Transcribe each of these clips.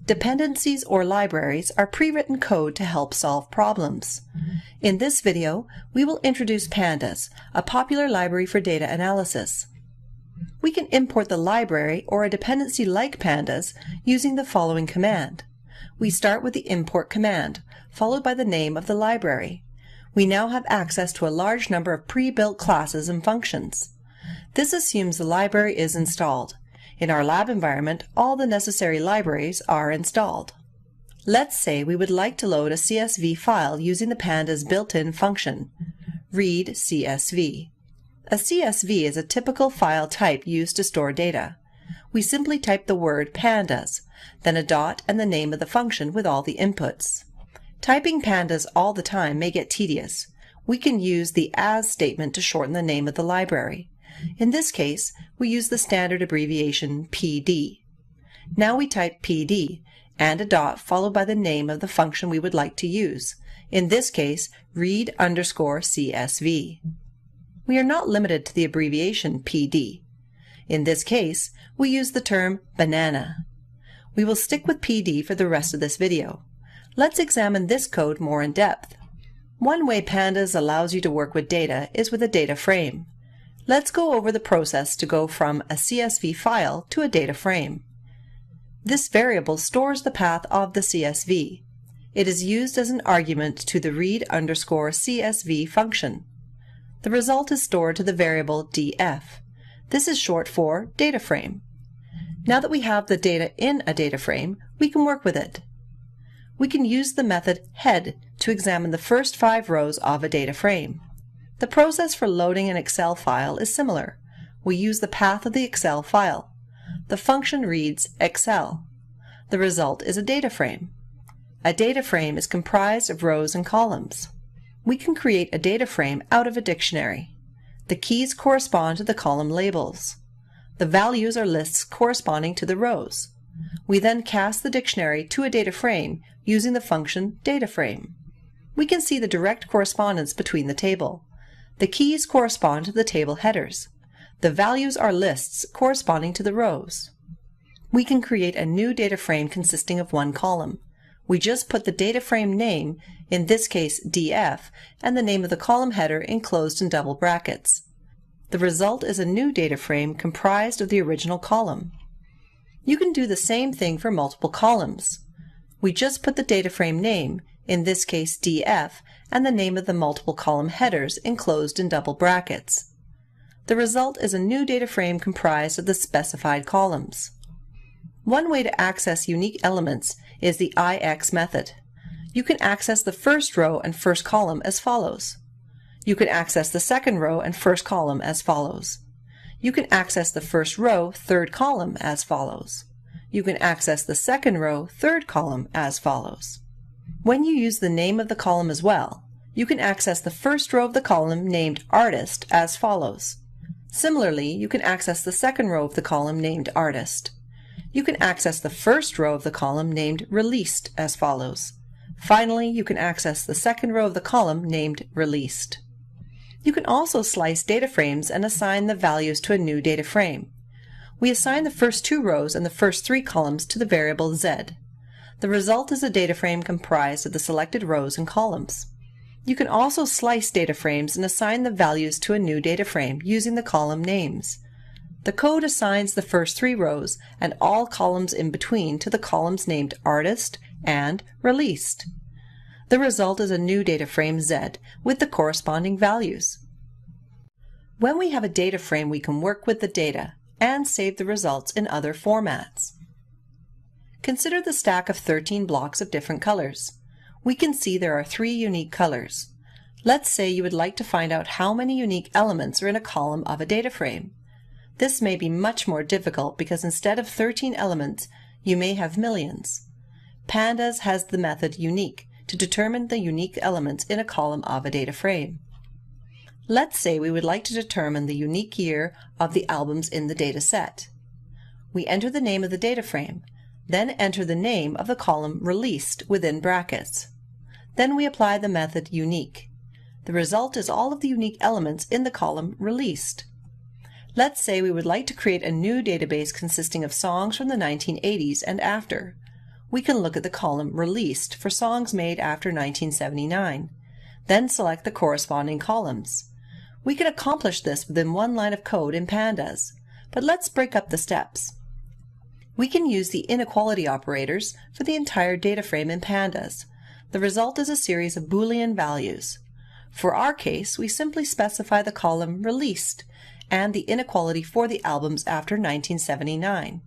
Dependencies or libraries are pre-written code to help solve problems. In this video, we will introduce Pandas, a popular library for data analysis. We can import the library or a dependency like Pandas using the following command. We start with the import command, followed by the name of the library. We now have access to a large number of pre-built classes and functions. This assumes the library is installed. In our lab environment, all the necessary libraries are installed. Let's say we would like to load a CSV file using the Pandas built-in function, read CSV. A CSV is a typical file type used to store data. We simply type the word pandas, then a dot and the name of the function with all the inputs. Typing pandas all the time may get tedious. We can use the as statement to shorten the name of the library. In this case, we use the standard abbreviation PD. Now we type PD and a dot followed by the name of the function we would like to use. In this case, read_CSV. We are not limited to the abbreviation PD. In this case, we use the term banana. We will stick with PD for the rest of this video. Let's examine this code more in depth. One way Pandas allows you to work with data is with a data frame. Let's go over the process to go from a CSV file to a data frame. This variable stores the path of the CSV. It is used as an argument to the read_CSV function. The result is stored to the variable df. This is short for data frame. Now that we have the data in a data frame, we can work with it. We can use the method head to examine the first 5 rows of a data frame. The process for loading an Excel file is similar. We use the path of the Excel file. The function reads Excel. The result is a data frame. A data frame is comprised of rows and columns. We can create a data frame out of a dictionary. The keys correspond to the column labels. The values are lists corresponding to the rows. We then cast the dictionary to a data frame using the function DataFrame. We can see the direct correspondence between the table. The keys correspond to the table headers. The values are lists corresponding to the rows. We can create a new data frame consisting of one column. We just put the data frame name, in this case DF, and the name of the column header enclosed in double brackets. The result is a new data frame comprised of the original column. You can do the same thing for multiple columns. We just put the data frame name, in this case DF, and the name of the multiple column headers enclosed in double brackets. The result is a new data frame comprised of the specified columns. One way to access unique elements is the IX method. You can access the first row and first column as follows. You can access the second row and first column as follows. You can access the first row, third column as follows. You can access the second row, third column as follows. When you use the name of the column as well, you can access the first row of the column named Artist as follows. Similarly, you can access the second row of the column named Artist. You can access the first row of the column named Released as follows. Finally, you can access the second row of the column named Released. You can also slice data frames and assign the values to a new data frame. We assign the first 2 rows and the first 3 columns to the variable Z. The result is a data frame comprised of the selected rows and columns. You can also slice data frames and assign the values to a new data frame using the column names. The code assigns the first 3 rows and all columns in between to the columns named Artist and Released. The result is a new data frame Z with the corresponding values. When we have a data frame, we can work with the data and save the results in other formats. Consider the stack of 13 blocks of different colors. We can see there are 3 unique colors. Let's say you would like to find out how many unique elements are in a column of a data frame. This may be much more difficult because instead of 13 elements, you may have millions. Pandas has the method unique to determine the unique elements in a column of a data frame. Let's say we would like to determine the unique year of the albums in the data set. We enter the name of the data frame, then enter the name of the column Released within brackets. Then we apply the method unique. The result is all of the unique elements in the column Released. Let's say we would like to create a new database consisting of songs from the 1980s and after. we can look at the column Released for songs made after 1979, then select the corresponding columns. We can accomplish this within one line of code in Pandas, but let's break up the steps. We can use the inequality operators for the entire data frame in Pandas. The result is a series of Boolean values. For our case, we simply specify the column Released and the inequality for the albums after 1979.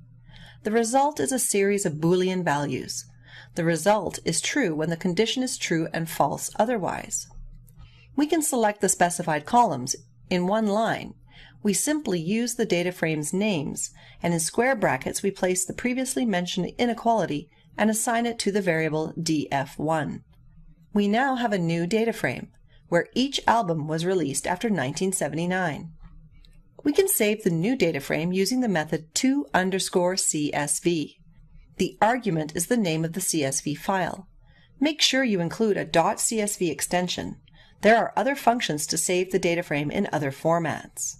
The result is a series of Boolean values. The result is true when the condition is true and false otherwise. We can select the specified columns in one line. We simply use the data frame's names, and in square brackets we place the previously mentioned inequality and assign it to the variable df1. We now have a new data frame, where each album was released after 1979. We can save the new data frame using the method to_CSV. The argument is the name of the CSV file. Make sure you include a .csv extension. There are other functions to save the data frame in other formats.